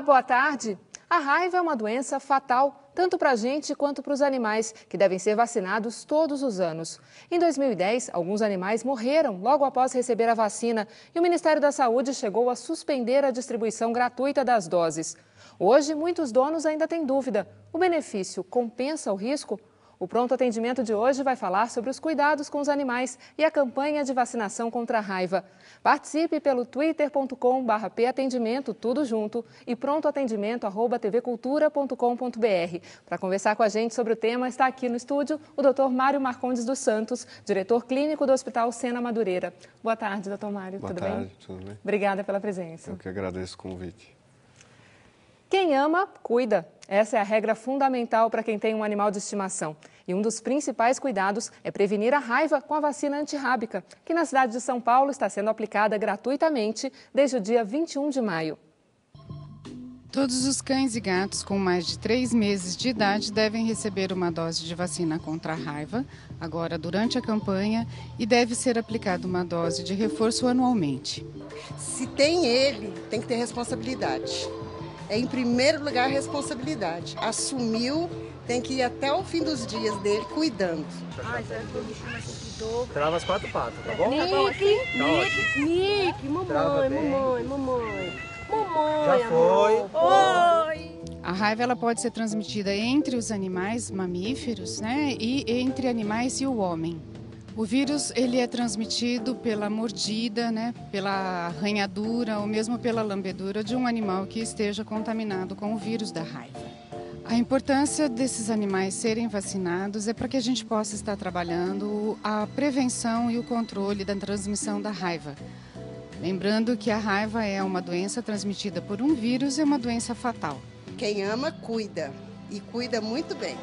Boa tarde. A raiva é uma doença fatal, tanto para a gente quanto para os animais, que devem ser vacinados todos os anos. Em 2010, alguns animais morreram logo após receber a vacina e o Ministério da Saúde chegou a suspender a distribuição gratuita das doses. Hoje, muitos donos ainda têm dúvida. O benefício compensa o risco? O Pronto Atendimento de hoje vai falar sobre os cuidados com os animais e a campanha de vacinação contra a raiva. Participe pelo twitter.com/patendimento, tudo junto, e prontoatendimento@tvcultura.com.br. Para conversar com a gente sobre o tema, está aqui no estúdio o Dr. Mário Marcondes dos Santos, diretor clínico do Hospital Sena Madureira. Boa tarde, doutor Mário. Boa tarde, tudo bem? Obrigada pela presença. Eu que agradeço o convite. Quem ama, cuida. Essa é a regra fundamental para quem tem um animal de estimação. E um dos principais cuidados é prevenir a raiva com a vacina antirrábica, que na cidade de São Paulo está sendo aplicada gratuitamente desde o dia 21 de maio. Todos os cães e gatos com mais de 3 meses de idade devem receber uma dose de vacina contra a raiva, agora durante a campanha, e deve ser aplicada uma dose de reforço anualmente. Se tem ele, tem que ter responsabilidade. É, em primeiro lugar, a responsabilidade. Assumiu, tem que ir até o fim dos dias dele cuidando. Trava as 4 patas, tá bom? Nick, mamãe. Já foi. Oi. A raiva ela pode ser transmitida entre os animais mamíferos, né, e entre animais e o homem. O vírus ele é transmitido pela mordida, né, pela arranhadura ou mesmo pela lambedura de um animal que esteja contaminado com o vírus da raiva. A importância desses animais serem vacinados é para que a gente possa estar trabalhando a prevenção e o controle da transmissão da raiva. Lembrando que a raiva é uma doença transmitida por um vírus e é uma doença fatal. Quem ama, cuida. E cuida muito bem.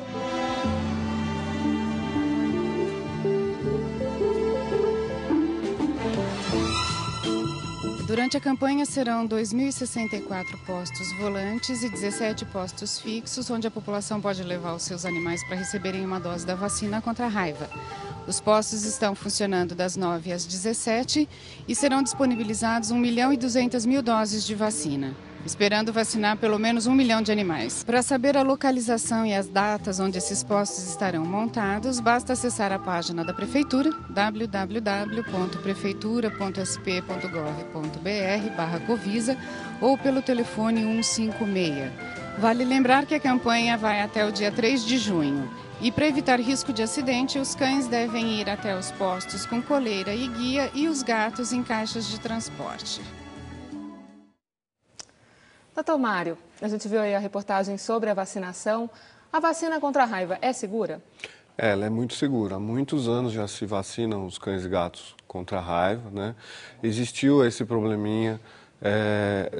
Durante a campanha serão 2.064 postos volantes e 17 postos fixos, onde a população pode levar os seus animais para receberem uma dose da vacina contra a raiva. Os postos estão funcionando das 9 às 17 e serão disponibilizados 1.200.000 doses de vacina, esperando vacinar pelo menos 1 milhão de animais. Para saber a localização e as datas onde esses postos estarão montados, basta acessar a página da Prefeitura, www.prefeitura.sp.gov.br/Covisa ou pelo telefone 156. Vale lembrar que a campanha vai até o dia 3 de junho. E para evitar risco de acidente, os cães devem ir até os postos com coleira e guia e os gatos em caixas de transporte. Doutor Mário, a gente viu aí a reportagem sobre a vacinação. A vacina contra a raiva é segura? Ela é muito segura. Há muitos anos já se vacinam os cães e gatos contra a raiva, né? Existiu esse probleminha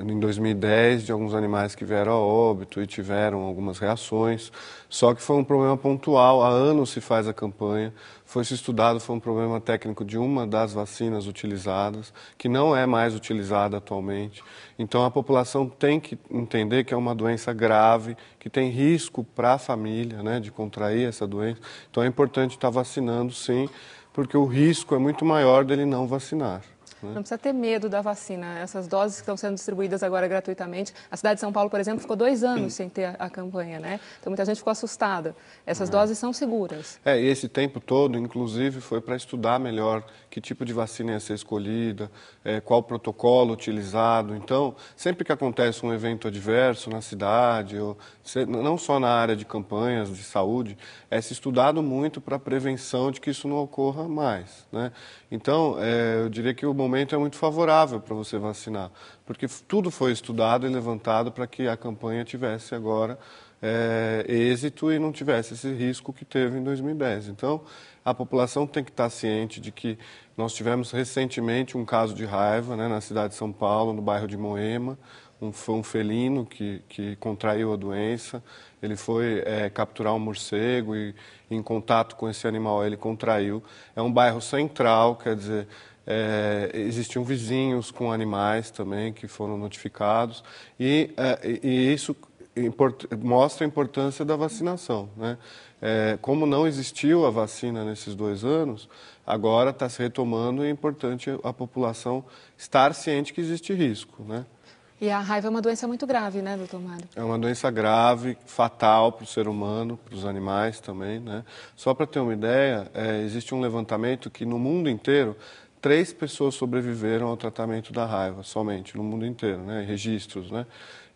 em 2010 de alguns animais que vieram a óbito e tiveram algumas reações, só que foi um problema pontual. Há anos se faz a campanha, foi se estudado, foi um problema técnico de uma das vacinas utilizadas, que não é mais utilizada atualmente. Então a população tem que entender que é uma doença grave, que tem risco para a família, né, de contrair essa doença. Então é importante estar vacinando, sim, porque o risco é muito maior dele não vacinar. Não precisa ter medo da vacina. Essas doses que estão sendo distribuídas agora gratuitamente. A cidade de São Paulo, por exemplo, ficou 2 anos sem ter a campanha, né? Então muita gente ficou assustada. Essas doses são seguras. E esse tempo todo, inclusive, foi para estudar melhor que tipo de vacina ia ser escolhida, qual protocolo utilizado. Então, sempre que acontece um evento adverso na cidade, ou não só na área de campanhas de saúde, é se estudado muito para a prevenção de que isso não ocorra mais, né? Então, eu diria que o momento é muito favorável para você vacinar, porque tudo foi estudado e levantado para que a campanha tivesse agora êxito e não tivesse esse risco que teve em 2010. Então, a população tem que estar ciente de que nós tivemos recentemente um caso de raiva, né, na cidade de São Paulo, no bairro de Moema. Foi um felino que contraiu a doença. Ele foi capturar um morcego e, em contato com esse animal, ele contraiu. É um bairro central, quer dizer, existiam vizinhos com animais também que foram notificados. E isso mostra a importância da vacinação, né? Como não existiu a vacina nesses 2 anos, agora está se retomando e é importante a população estar ciente que existe risco, né? E a raiva é uma doença muito grave, né, doutor Mário? É uma doença grave, fatal para o ser humano, para os animais também, né? Só para ter uma ideia, existe um levantamento que no mundo inteiro 3 pessoas sobreviveram ao tratamento da raiva, somente, no mundo inteiro, né? Registros, né?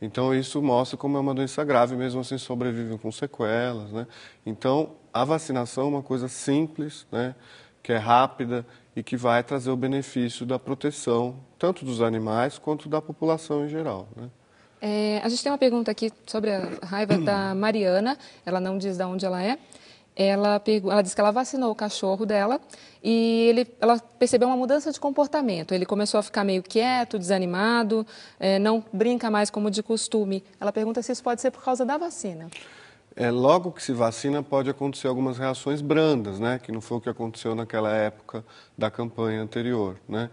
Então, isso mostra como é uma doença grave, mesmo assim sobrevivem com sequelas, né? Então, a vacinação é uma coisa simples, né? Que é rápida e que vai trazer o benefício da proteção, tanto dos animais quanto da população em geral, né? A gente tem uma pergunta aqui sobre a raiva da Mariana, ela não diz de onde ela é. Ela disse que ela vacinou o cachorro dela e ela percebeu uma mudança de comportamento. Ele começou a ficar meio quieto, desanimado, não brinca mais como de costume. Ela pergunta se isso pode ser por causa da vacina. Logo que se vacina, pode acontecer algumas reações brandas, né? Que não foi o que aconteceu naquela época da campanha anterior, né?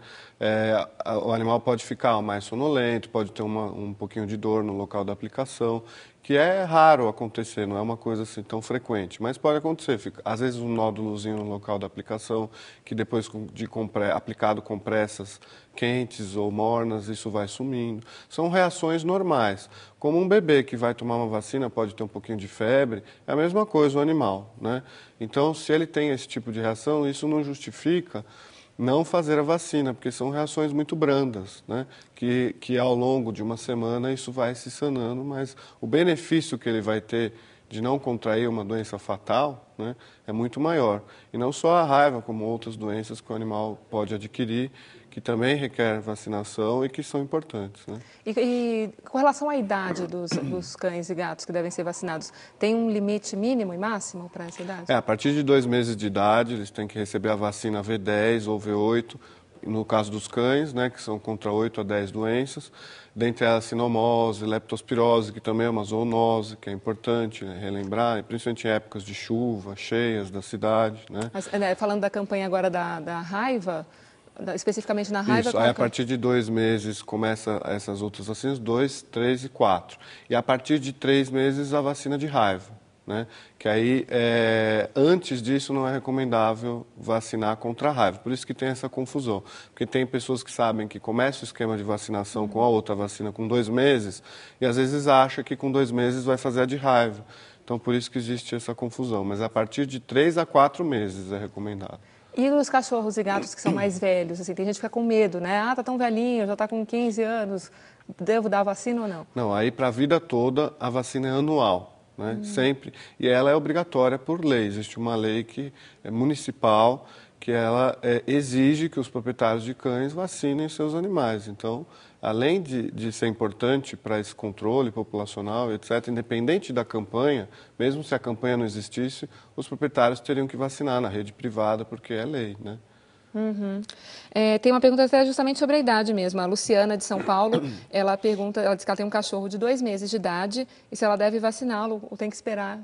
O animal pode ficar mais sonolento, pode ter um pouquinho de dor no local da aplicação, que é raro acontecer, não é uma coisa assim tão frequente, mas pode acontecer. Às vezes um nódulozinho no local da aplicação, que depois de aplicado compressas quentes ou mornas, isso vai sumindo. São reações normais. Como um bebê que vai tomar uma vacina pode ter um pouquinho de febre, é a mesma coisa o animal, né? Então, se ele tem esse tipo de reação, isso não justifica não fazer a vacina, porque são reações muito brandas, né? Que ao longo de uma semana isso vai se sanando, mas o benefício que ele vai ter de não contrair uma doença fatal, né, é muito maior. E não só a raiva, como outras doenças que o animal pode adquirir, que também requer vacinação e que são importantes, né? E com relação à idade dos cães e gatos que devem ser vacinados, tem um limite mínimo e máximo para essa idade? A partir de 2 meses de idade, eles têm que receber a vacina V10 ou V8, no caso dos cães, né, que são contra 8 a 10 doenças, dentre elas sinomose, leptospirose, que também é uma zoonose, que é importante, né, relembrar, principalmente em épocas de chuva, cheias da cidade, né? Mas, falando da campanha agora da raiva, especificamente na raiva... Isso, aí a partir de 2 meses começa essas outras vacinas, 2, 3 e 4. E a partir de 3 meses a vacina de raiva, né? Que aí, antes disso, não é recomendável vacinar contra a raiva. Por isso que tem essa confusão. Porque tem pessoas que sabem que começa o esquema de vacinação com a outra vacina com 2 meses e às vezes acha que com 2 meses vai fazer a de raiva. Então, por isso que existe essa confusão. Mas a partir de 3 a 4 meses é recomendado. E os cachorros e gatos que são mais velhos? Assim, tem gente que fica com medo, né? Ah, tá tão velhinho, já está com 15 anos, devo dar a vacina ou não? Não, aí para a vida toda a vacina é anual. Né? Sempre. E ela é obrigatória por lei. Existe uma lei que é municipal que ela exige que os proprietários de cães vacinem seus animais. Então, além de ser importante para esse controle populacional, etc., independente da campanha, mesmo se a campanha não existisse, os proprietários teriam que vacinar na rede privada, porque é lei, né? Uhum. Tem uma pergunta até justamente sobre a idade mesmo. A Luciana, de São Paulo, ela diz que ela tem um cachorro de 2 meses de idade e se ela deve vaciná-lo ou tem que esperar.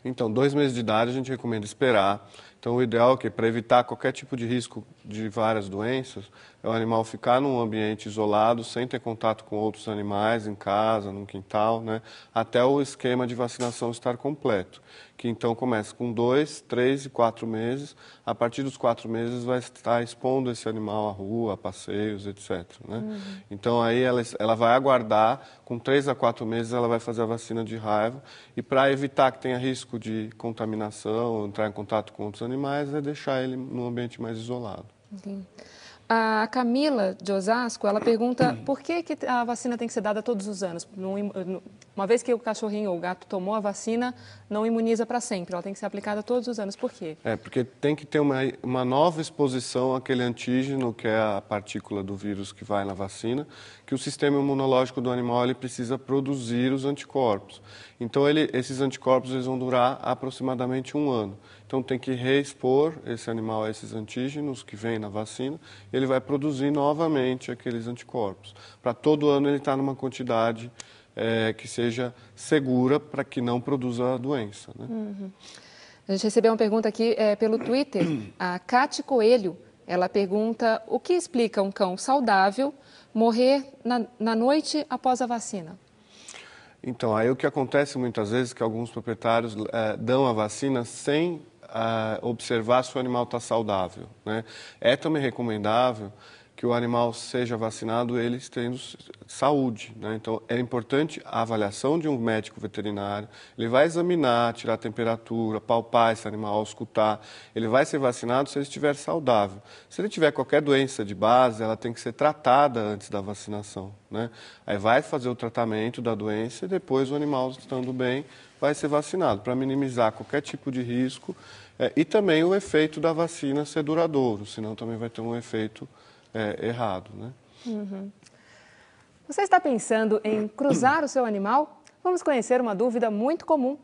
Então, 2 meses de idade a gente recomenda esperar. Então, o ideal é que, para evitar qualquer tipo de risco de várias doenças, é o animal ficar num ambiente isolado, sem ter contato com outros animais, em casa, no quintal, né? Até o esquema de vacinação estar completo. Que então começa com 2, 3 e 4 meses. A partir dos 4 meses vai estar expondo esse animal à rua, a passeios, etc. Né? Então aí ela vai aguardar, com 3 a 4 meses ela vai fazer a vacina de raiva. E para evitar que tenha risco de contaminação, entrar em contato com outros animais, é deixar ele num ambiente mais isolado. Sim. A Camila, de Osasco, ela pergunta por que a vacina tem que ser dada todos os anos? Uma vez que o cachorrinho ou o gato tomou a vacina, não imuniza para sempre, ela tem que ser aplicada todos os anos. Por quê? Porque tem que ter uma nova exposição àquele antígeno, que é a partícula do vírus que vai na vacina, que o sistema imunológico do animal ele precisa produzir os anticorpos. Então, esses anticorpos eles vão durar aproximadamente 1 ano. Então, tem que reexpor esse animal a esses antígenos que vêm na vacina e ele vai produzir novamente aqueles anticorpos. Para todo ano ele está numa quantidade que seja segura para que não produza a doença. Né? Uhum. A gente recebeu uma pergunta aqui pelo Twitter. A Cate Coelho, ela pergunta o que explica um cão saudável morrer na noite após a vacina? Então, aí o que acontece muitas vezes é que alguns proprietários dão a vacina sem observar se o animal está saudável, né? É também recomendável que o animal seja vacinado eles tendo saúde, né? Então, é importante a avaliação de um médico veterinário. Ele vai examinar, tirar a temperatura, palpar esse animal, escutar. Ele vai ser vacinado se ele estiver saudável. Se ele tiver qualquer doença de base, ela tem que ser tratada antes da vacinação, né? Aí vai fazer o tratamento da doença e depois o animal, estando bem, vai ser vacinado, para minimizar qualquer tipo de risco e também o efeito da vacina ser duradouro, senão também vai ter um efeito errado, né? Uhum. Você está pensando em cruzar o seu animal? Vamos conhecer uma dúvida muito comum.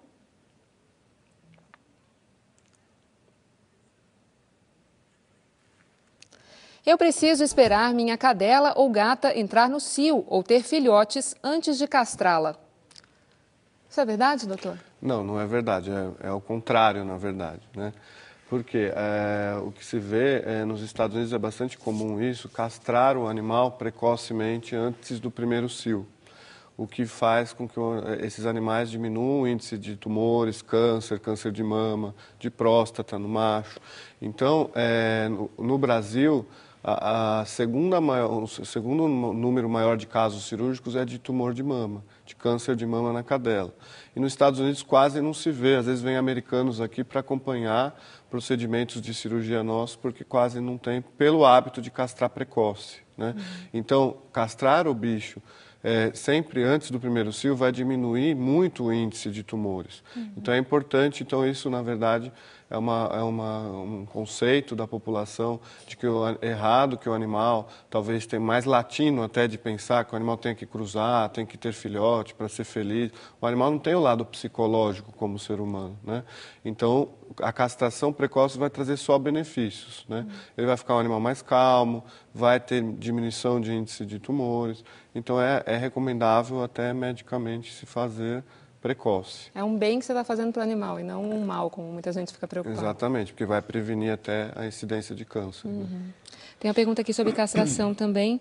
Eu preciso esperar minha cadela ou gata entrar no cio ou ter filhotes antes de castrá-la. Isso é verdade, doutor? Não, não é verdade. É o contrário, na verdade, né? Porque o que se vê nos Estados Unidos é bastante comum isso, castrar o animal precocemente antes do primeiro cio, o que faz com que esses animais diminuam o índice de tumores, câncer de mama, de próstata no macho. Então, no Brasil, o segundo número maior de casos cirúrgicos é de tumor de mama, de câncer de mama na cadela. E nos Estados Unidos quase não se vê, às vezes vem americanos aqui para acompanhar procedimentos de cirurgia nossos, porque quase não tem, pelo hábito de castrar precoce, né? Então, castrar o bicho sempre antes do primeiro cio vai diminuir muito o índice de tumores. Então, é importante, isso, na verdade, é um conceito da população de que errado que o animal talvez tenha mais latino até de pensar que o animal tem que cruzar, tem que ter filhote para ser feliz. O animal não tem o lado psicológico como o ser humano, né? Então, a castração precoce vai trazer só benefícios, né? Ele vai ficar um animal mais calmo, vai ter diminuição de índice de tumores. Então, é recomendável até medicamente se fazer precoce. É um bem que você está fazendo para o animal e não um mal, como muita gente fica preocupada. Exatamente, porque vai prevenir até a incidência de câncer. Né? Tem uma pergunta aqui sobre castração também.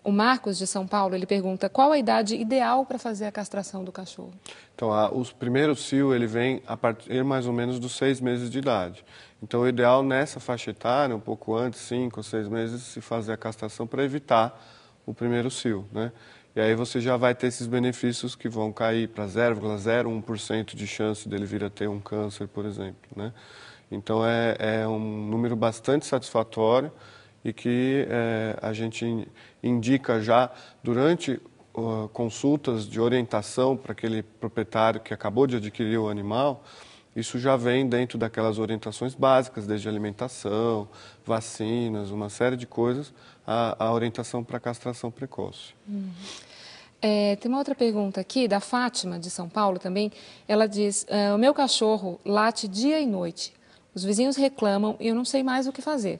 O Marcos, de São Paulo, ele pergunta qual a idade ideal para fazer a castração do cachorro? Então, o primeiro cio ele vem a partir mais ou menos dos 6 meses de idade. Então, o ideal nessa faixa etária, um pouco antes, 5 ou 6 meses, se fazer a castração para evitar o primeiro cio, né? E aí você já vai ter esses benefícios que vão cair para 0,01% de chance dele vir a ter um câncer, por exemplo, né? Então, é um número bastante satisfatório e que a gente indica já durante consultas de orientação para aquele proprietário que acabou de adquirir o animal. Isso já vem dentro daquelas orientações básicas, desde alimentação, vacinas, uma série de coisas, a orientação para castração precoce. Tem uma outra pergunta aqui, da Fátima, de São Paulo também. Ela diz, o meu cachorro late dia e noite. Os vizinhos reclamam e eu não sei mais o que fazer.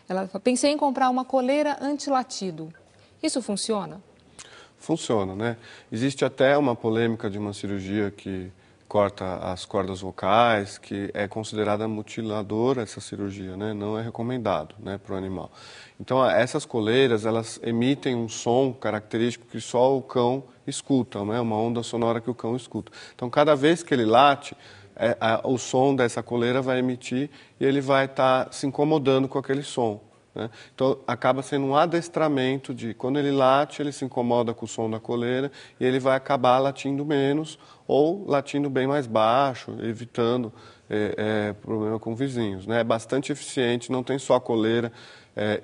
Ela fala, pensei em comprar uma coleira anti-latido. Isso funciona? Funciona, né? Existe até uma polêmica de uma cirurgia que corta as cordas vocais, que é considerada mutiladora essa cirurgia, né? Não é recomendado, né, para o animal. Então, essas coleiras, elas emitem um som característico que só o cão escuta, né? Uma onda sonora que o cão escuta. Então, cada vez que ele late, o som dessa coleira vai emitir e ele vai estar se incomodando com aquele som, né? Então, acaba sendo um adestramento de, quando ele late, ele se incomoda com o som da coleira e ele vai acabar latindo menos ou latindo bem mais baixo, evitando problema com vizinhos, né? É bastante eficiente, não tem só a coleira.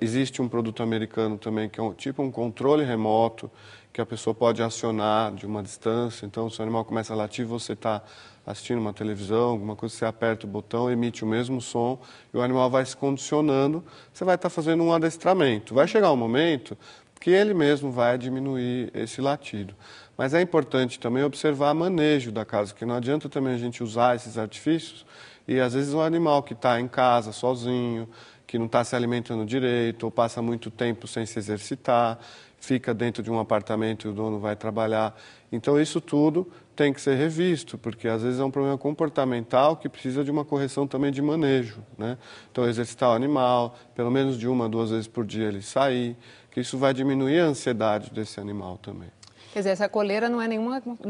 Existe um produto americano também que é tipo um controle remoto que a pessoa pode acionar de uma distância. Então, se o animal começa a latir, você está assistindo uma televisão, alguma coisa, você aperta o botão, emite o mesmo som e o animal vai se condicionando, você vai estar fazendo um adestramento. Vai chegar um momento que ele mesmo vai diminuir esse latido. Mas é importante também observar o manejo da casa, porque não adianta também a gente usar esses artifícios e às vezes o animal que está em casa sozinho, que não está se alimentando direito ou passa muito tempo sem se exercitar, fica dentro de um apartamento e o dono vai trabalhar. Então, isso tudo tem que ser revisto, porque às vezes é um problema comportamental que precisa de uma correção também de manejo, né? Então, exercitar o animal, pelo menos de 1 a 2 vezes por dia ele sair, que isso vai diminuir a ansiedade desse animal também. Quer dizer, essa coleira não é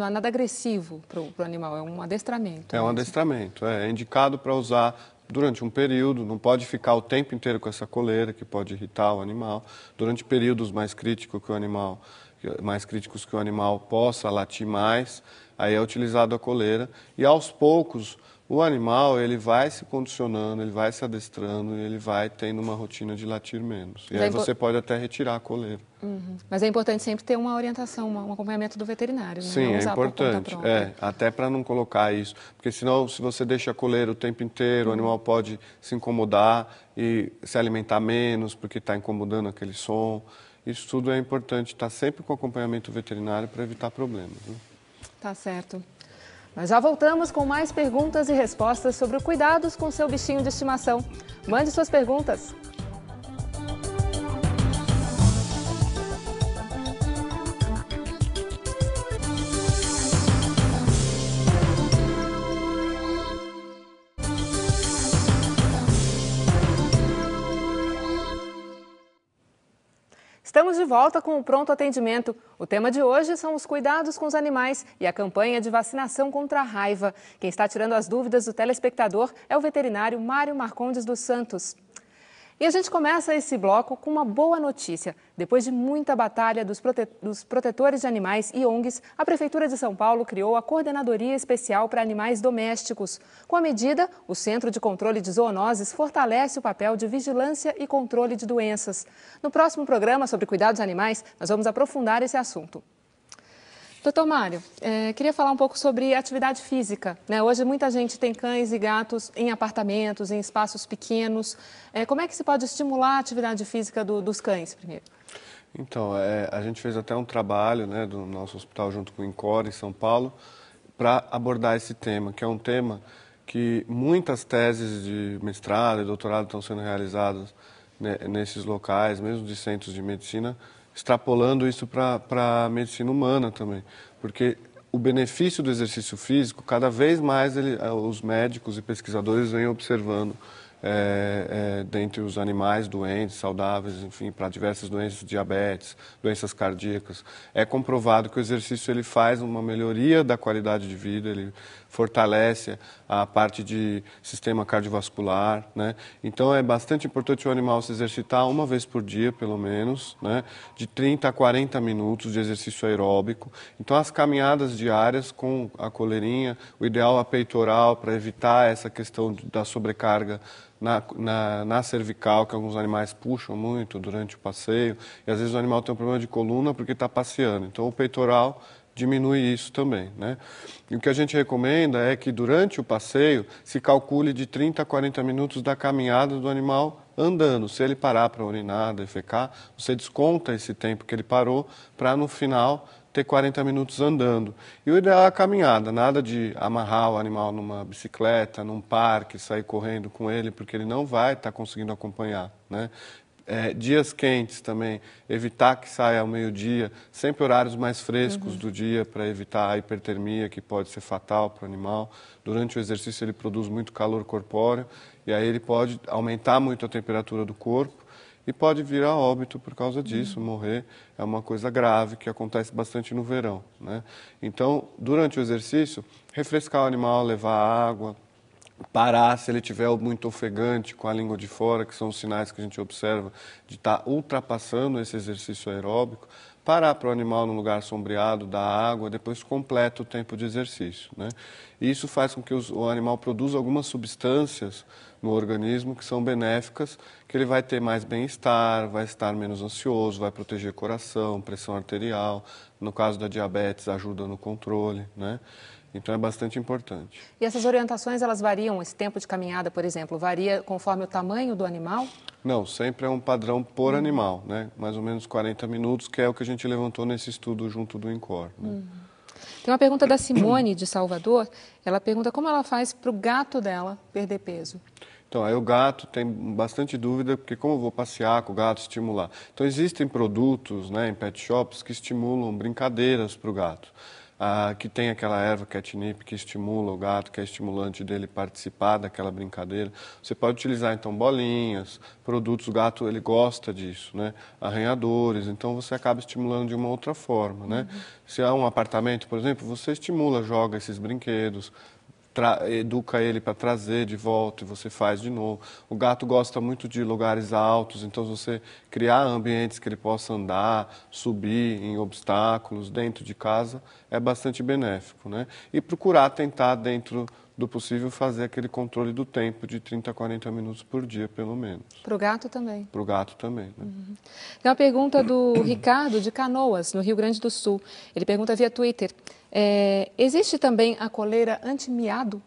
nada agressivo para o animal, é um adestramento. É um adestramento, é indicado para usar durante um período, não pode ficar o tempo inteiro com essa coleira, que pode irritar o animal. Durante períodos mais críticos que o animal possa latir mais, aí é utilizado a coleira. E aos poucos, o animal ele vai se condicionando, ele vai se adestrando e ele vai tendo uma rotina de latir menos. E aí você pode até retirar a coleira. Uhum. Mas é importante sempre ter uma orientação, um acompanhamento do veterinário, né? Sim, não é usar importante. por conta própria. Até para não colocar isso. Porque senão, se você deixa a coleira o tempo inteiro, o animal pode se incomodar e se alimentar menos porque está incomodando aquele som. Isso tudo é importante, estar sempre com acompanhamento veterinário para evitar problemas. Né? Tá certo. Nós já voltamos com mais perguntas e respostas sobre cuidados com seu bichinho de estimação. Mande suas perguntas. Estamos de volta com o Pronto Atendimento. O tema de hoje são os cuidados com os animais e a campanha de vacinação contra a raiva. Quem está tirando as dúvidas do telespectador é o veterinário Mário Marcondes dos Santos. E a gente começa esse bloco com uma boa notícia. Depois de muita batalha dos protetores de animais e ONGs, a Prefeitura de São Paulo criou a Coordenadoria Especial para Animais Domésticos. Com a medida, o Centro de Controle de Zoonoses fortalece o papel de vigilância e controle de doenças. No próximo programa sobre cuidados animais, nós vamos aprofundar esse assunto. Doutor Mário, queria falar um pouco sobre atividade física. Né? Hoje muita gente tem cães e gatos em apartamentos, em espaços pequenos. Como é que se pode estimular a atividade física dos cães, primeiro? Então, a gente fez até um trabalho, né, do nosso hospital junto com o INCOR, em São Paulo, para abordar esse tema, que é um tema que muitas teses de mestrado e doutorado estão sendo realizadas, né, nesses locais, mesmo de centros de medicina, extrapolando isso para a medicina humana também, porque o benefício do exercício físico, cada vez mais os médicos e pesquisadores vêm observando dentre os animais doentes, saudáveis, enfim, para diversas doenças, diabetes, doenças cardíacas. É comprovado que o exercício ele faz uma melhoria da qualidade de vida, ele fortalece a parte de sistema cardiovascular, né? Então é bastante importante o animal se exercitar uma vez por dia, pelo menos, né? De 30 a 40 minutos de exercício aeróbico. Então as caminhadas diárias com a coleirinha, o ideal é a peitoral para evitar essa questão da sobrecarga na cervical, que alguns animais puxam muito durante o passeio, e às vezes o animal tem um problema de coluna porque está passeando. Então o peitoral diminui isso também, né? E o que a gente recomenda é que durante o passeio se calcule de 30 a 40 minutos da caminhada do animal andando. Se ele parar para urinar, defecar, você desconta esse tempo que ele parou para no final ter 40 minutos andando. E o ideal é a caminhada, nada de amarrar o animal numa bicicleta, num parque, sair correndo com ele, porque ele não vai estar conseguindo acompanhar, né? Dias quentes também, evitar que saia ao meio-dia, sempre horários mais frescos do dia para evitar a hipertermia, que pode ser fatal para o animal. Durante o exercício ele produz muito calor corpóreo e aí ele pode aumentar muito a temperatura do corpo e pode vir a óbito por causa disso, morrer. É uma coisa grave que acontece bastante no verão, né? Então, durante o exercício, refrescar o animal, levar água, parar se ele estiver muito ofegante, com a língua de fora, que são os sinais que a gente observa de estar ultrapassando esse exercício aeróbico, parar para o animal num lugar sombreado, dar água, depois completa o tempo de exercício, né? E isso faz com que o animal produza algumas substâncias no organismo que são benéficas, que ele vai ter mais bem-estar, vai estar menos ansioso, vai proteger coração, pressão arterial, no caso da diabetes ajuda no controle, né? Então é bastante importante. E essas orientações, elas variam? Esse tempo de caminhada, por exemplo, varia conforme o tamanho do animal? Não, sempre é um padrão por animal, né? Mais ou menos 40 minutos, que é o que a gente levantou nesse estudo junto do INCOR, né? Tem uma pergunta da Simone, de Salvador. Ela pergunta como ela faz para o gato dela perder peso. Então, aí o gato tem bastante dúvida, porque como eu vou passear com o gato, estimular? Então, existem produtos, né, em pet shops que estimulam brincadeiras para o gato. que tem aquela erva catnip que estimula o gato, que é estimulante dele participar daquela brincadeira. Você pode utilizar, então, bolinhas, produtos, o gato ele gosta disso, né? Arranhadores, então você acaba estimulando de uma outra forma, né? Se há um apartamento, por exemplo, você estimula, joga esses brinquedos, educa ele para trazer de volta e você faz de novo. O gato gosta muito de lugares altos, então você criar ambientes que ele possa andar, subir em obstáculos dentro de casa é bastante benéfico, né? E procurar tentar, dentro do possível, fazer aquele controle do tempo de 30 a 40 minutos por dia, pelo menos. Para o gato também? Para o gato também, né? Tem uma pergunta do Ricardo, de Canoas, no Rio Grande do Sul. Ele pergunta via Twitter, existe também a coleira anti-miado?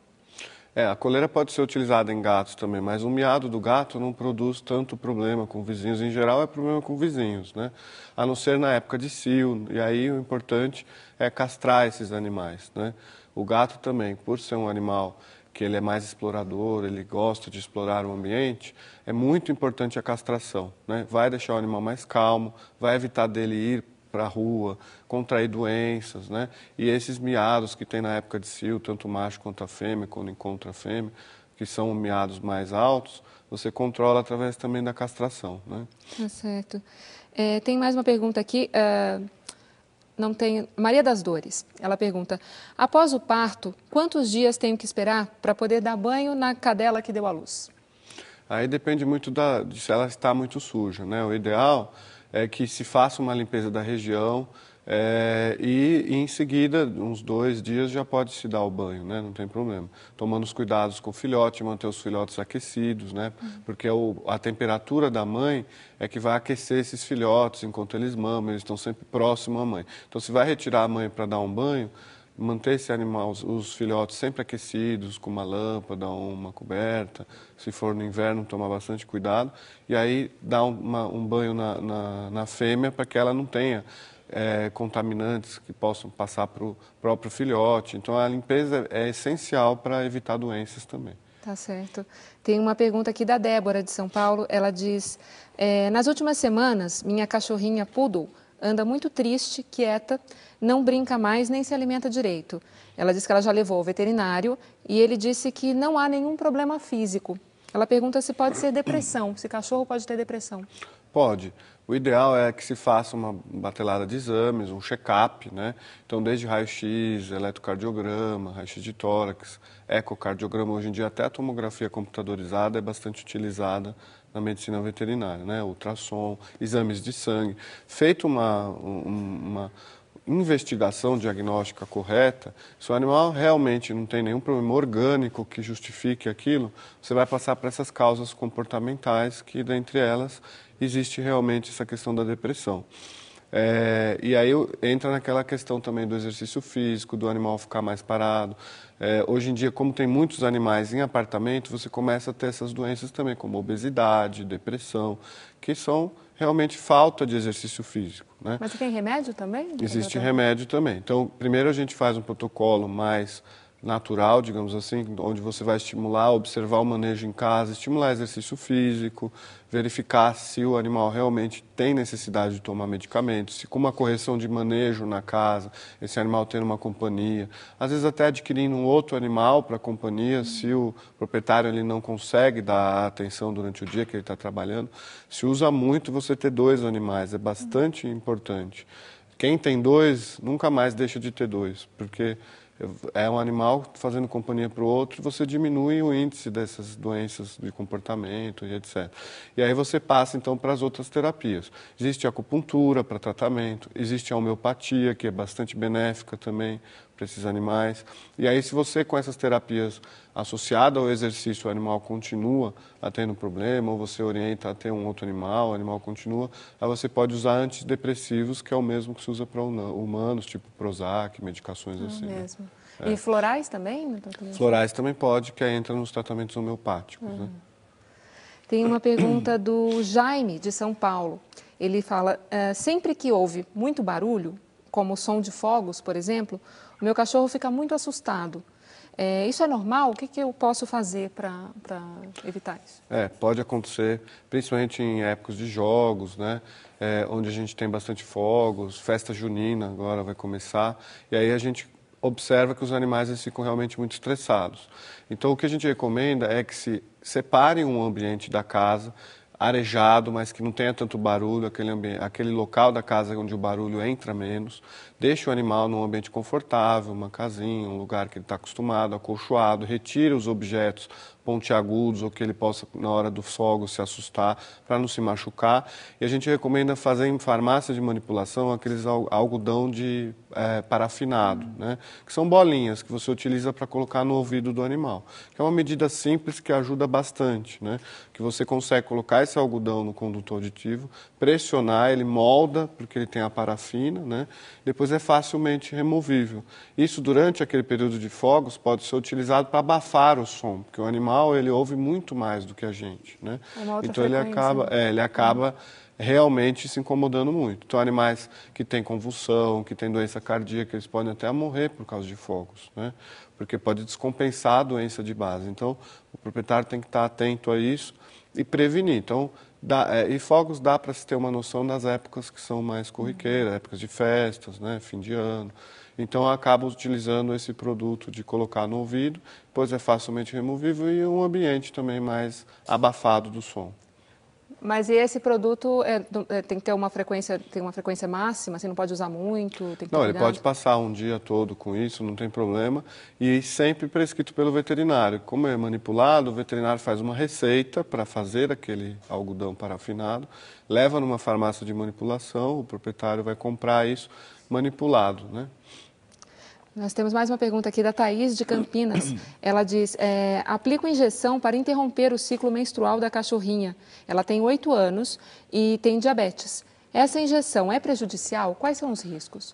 A coleira pode ser utilizada em gatos também, mas o miado do gato não produz tanto problema com vizinhos. Em geral, é problema com vizinhos, né? A não ser na época de cio. E aí o importante é castrar esses animais, né? O gato também, por ser um animal que ele é mais explorador, ele gosta de explorar o ambiente, é muito importante a castração, né? Vai deixar o animal mais calmo, vai evitar dele ir para a rua, contrair doenças, né? E esses miados que tem na época de cio, tanto o macho quanto a fêmea, quando encontra a fêmea, que são miados mais altos, você controla através também da castração, né? Tá certo. Tem mais uma pergunta aqui, não tem... Maria das Dores, ela pergunta, após o parto, quantos dias tenho que esperar para poder dar banho na cadela que deu à luz? Aí depende muito de se ela está muito suja, né? O ideal é que se faça uma limpeza da região e em seguida, uns 2 dias, já pode se dar o banho, né? Não tem problema. Tomando os cuidados com o filhote, manter os filhotes aquecidos, né? Porque a temperatura da mãe é que vai aquecer esses filhotes enquanto eles mamam, eles estão sempre próximos à mãe. Então, se vai retirar a mãe para dar um banho, manter esse animal, os filhotes sempre aquecidos, com uma lâmpada ou uma coberta. Se for no inverno, tomar bastante cuidado. E aí dar um banho na fêmea para que ela não tenha contaminantes que possam passar para o próprio filhote. Então a limpeza é essencial para evitar doenças também. Tá certo. Tem uma pergunta aqui da Débora, de São Paulo. Ela diz, nas últimas semanas, minha cachorrinha Poodle anda muito triste, quieta, não brinca mais nem se alimenta direito. Ela disse que ela já levou ao veterinário e ele disse que não há nenhum problema físico. Ela pergunta se pode ser depressão, se cachorro pode ter depressão. Pode. O ideal é que se faça uma batelada de exames, um check-up, né? Então, desde raio-x, eletrocardiograma, raio-x de tórax, ecocardiograma. Hoje em dia, até a tomografia computadorizada é bastante utilizada na medicina veterinária, né? Ultrassom, exames de sangue. Feito uma investigação diagnóstica correta, se o animal realmente não tem nenhum problema orgânico que justifique aquilo, você vai passar para essas causas comportamentais, que dentre elas existe realmente essa questão da depressão. E aí entra naquela questão também do exercício físico, do animal ficar mais parado. Hoje em dia, como tem muitos animais em apartamento, você começa a ter essas doenças também, como obesidade, depressão, que são realmente falta de exercício físico, né? Mas tem remédio também? Existe remédio também. Então, primeiro a gente faz um protocolo mais natural, digamos assim, onde você vai estimular, observar o manejo em casa, estimular exercício físico, verificar se o animal realmente tem necessidade de tomar medicamentos, se com uma correção de manejo na casa, esse animal tendo uma companhia, às vezes até adquirindo um outro animal para a companhia, se o proprietário ele não consegue dar atenção durante o dia que ele está trabalhando. Se usa muito você ter 2 animais, é bastante importante. Quem tem 2, nunca mais deixa de ter 2, porque é um animal fazendo companhia para o outro, você diminui o índice dessas doenças de comportamento e etc. E aí você passa, então, para as outras terapias. Existe a acupuntura para tratamento, existe a homeopatia, que é bastante benéfica também para esses animais. E aí, se você, com essas terapias associadas ao exercício, o animal continua a ter um problema, ou você orienta a ter um outro animal, o animal continua, aí você pode usar antidepressivos, que é o mesmo que se usa para humanos, tipo Prozac, medicações assim. Mesmo. Né? E florais também? Florais também pode, que aí entra nos tratamentos homeopáticos, né? Tem uma pergunta do Jaime, de São Paulo. Ele fala, sempre que houve muito barulho, como o som de fogos, por exemplo, o meu cachorro fica muito assustado. Isso é normal? O que eu posso fazer para evitar isso? Pode acontecer, principalmente em épocas de jogos, né? Onde a gente tem bastante fogos, festa junina agora vai começar, e aí a gente observa que os animais eles ficam realmente muito estressados. Então, o que a gente recomenda é que se separem um ambiente da casa, arejado, mas que não tenha tanto barulho, aquele local da casa onde o barulho entra menos. Deixe o animal num ambiente confortável, uma casinha, um lugar que ele está acostumado, acolchoado. Retire os objetos pontiagudos ou que ele possa, na hora do fogo, se assustar, para não se machucar. E a gente recomenda fazer em farmácia de manipulação aqueles algodão de parafinado, né? Que são bolinhas que você utiliza para colocar no ouvido do animal. Que é uma medida simples que ajuda bastante, né? Que você consegue colocar esse algodão no condutor auditivo, pressionar, ele molda, porque ele tem a parafina, né? Depois é facilmente removível. Isso, durante aquele período de fogos, pode ser utilizado para abafar o som, porque o animal ele ouve muito mais do que a gente, né? Então ele acaba realmente se incomodando muito. Então, animais que têm convulsão, que têm doença cardíaca, eles podem até morrer por causa de fogos, né? Porque pode descompensar a doença de base. Então, o proprietário tem que estar atento a isso e prevenir. Então, e fogos dá para se ter uma noção das épocas que são mais corriqueiras, épocas de festas, né, fim de ano. Então, acaba utilizando esse produto de colocar no ouvido, pois é facilmente removível e um ambiente também mais abafado do som. Mas e esse produto tem que ter uma frequência máxima? Você não pode usar muito? Tem que ter não, cuidado? Ele pode passar um dia todo com isso, não tem problema. E sempre prescrito pelo veterinário. Como é manipulado, o veterinário faz uma receita para fazer aquele algodão parafinado, leva numa farmácia de manipulação, o proprietário vai comprar isso manipulado, né? Nós temos mais uma pergunta aqui da Thaís, de Campinas. Ela diz, aplico injeção para interromper o ciclo menstrual da cachorrinha. Ela tem 8 anos e tem diabetes. Essa injeção é prejudicial? Quais são os riscos?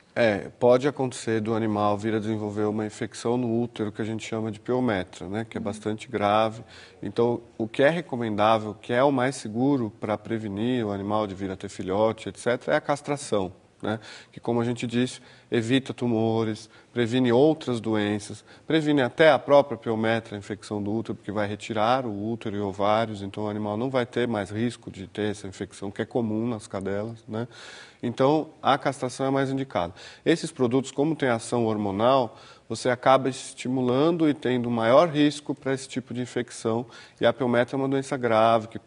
Pode acontecer do animal vir a desenvolver uma infecção no útero, que a gente chama de piometra, né, que é bastante grave. Então, o que é recomendável, o que é o mais seguro para prevenir o animal de vir a ter filhote, etc., é a castração. Né? Que, como a gente disse, evita tumores, previne outras doenças, previne até a própria piometra, a infecção do útero, porque vai retirar o útero e ovários, então o animal não vai ter mais risco de ter essa infecção, que é comum nas cadelas, né? Então, a castração é mais indicada. Esses produtos, como tem ação hormonal, você acaba estimulando e tendo maior risco para esse tipo de infecção, e a piometra é uma doença grave, que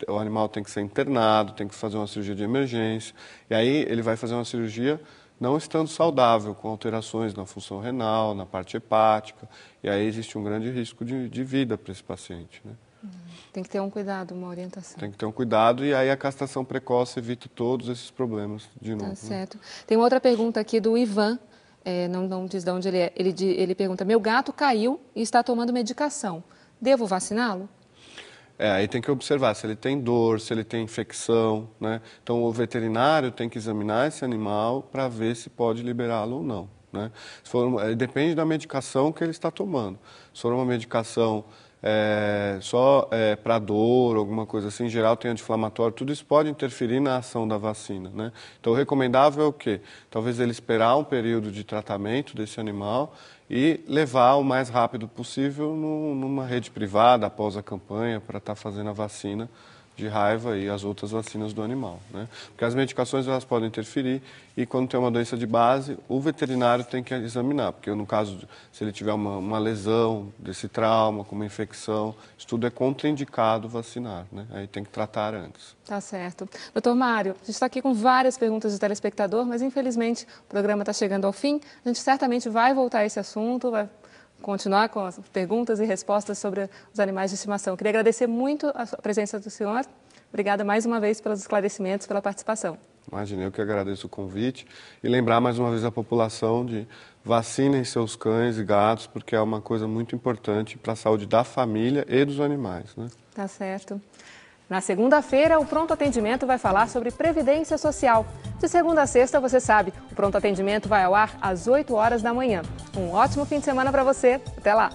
o animal tem que ser internado, tem que fazer uma cirurgia de emergência, e aí ele vai fazer uma cirurgia não estando saudável, com alterações na função renal, na parte hepática, e aí existe um grande risco de vida para esse paciente, né? Tem que ter um cuidado, uma orientação. Tem que ter um cuidado, e aí a castração precoce evita todos esses problemas de novo. Tá certo. Tem uma outra pergunta aqui do Ivan, não diz de onde ele é. Ele pergunta, meu gato caiu e está tomando medicação, devo vaciná-lo? Aí tem que observar se ele tem dor, se ele tem infecção, né? Então, o veterinário tem que examinar esse animal para ver se pode liberá-lo ou não, né? Depende da medicação que ele está tomando. Se for uma medicação só para dor, alguma coisa assim, em geral tem anti-inflamatório, tudo isso pode interferir na ação da vacina, né? Então, o recomendável é o quê? Talvez ele esperar um período de tratamento desse animal e levar o mais rápido possível numa rede privada após a campanha para estar fazendo a vacina de raiva e as outras vacinas do animal, né? Porque as medicações elas podem interferir e quando tem uma doença de base, o veterinário tem que examinar, porque no caso, se ele tiver uma lesão desse trauma, com uma infecção, isso tudo é contraindicado vacinar, né? Aí tem que tratar antes. Tá certo. Doutor Mário, a gente está aqui com várias perguntas do telespectador, mas infelizmente o programa está chegando ao fim. A gente certamente vai voltar a esse assunto, vai continuar com as perguntas e respostas sobre os animais de estimação. Queria agradecer muito a presença do senhor. Obrigada mais uma vez pelos esclarecimentos, pela participação. Imagina, eu que agradeço o convite e lembrar mais uma vez a população de vacinem seus cães e gatos, porque é uma coisa muito importante para a saúde da família e dos animais, né? Tá certo. Na segunda-feira, o Pronto Atendimento vai falar sobre Previdência Social. De segunda a sexta, você sabe, o Pronto Atendimento vai ao ar às 8 horas da manhã. Um ótimo fim de semana para você. Até lá!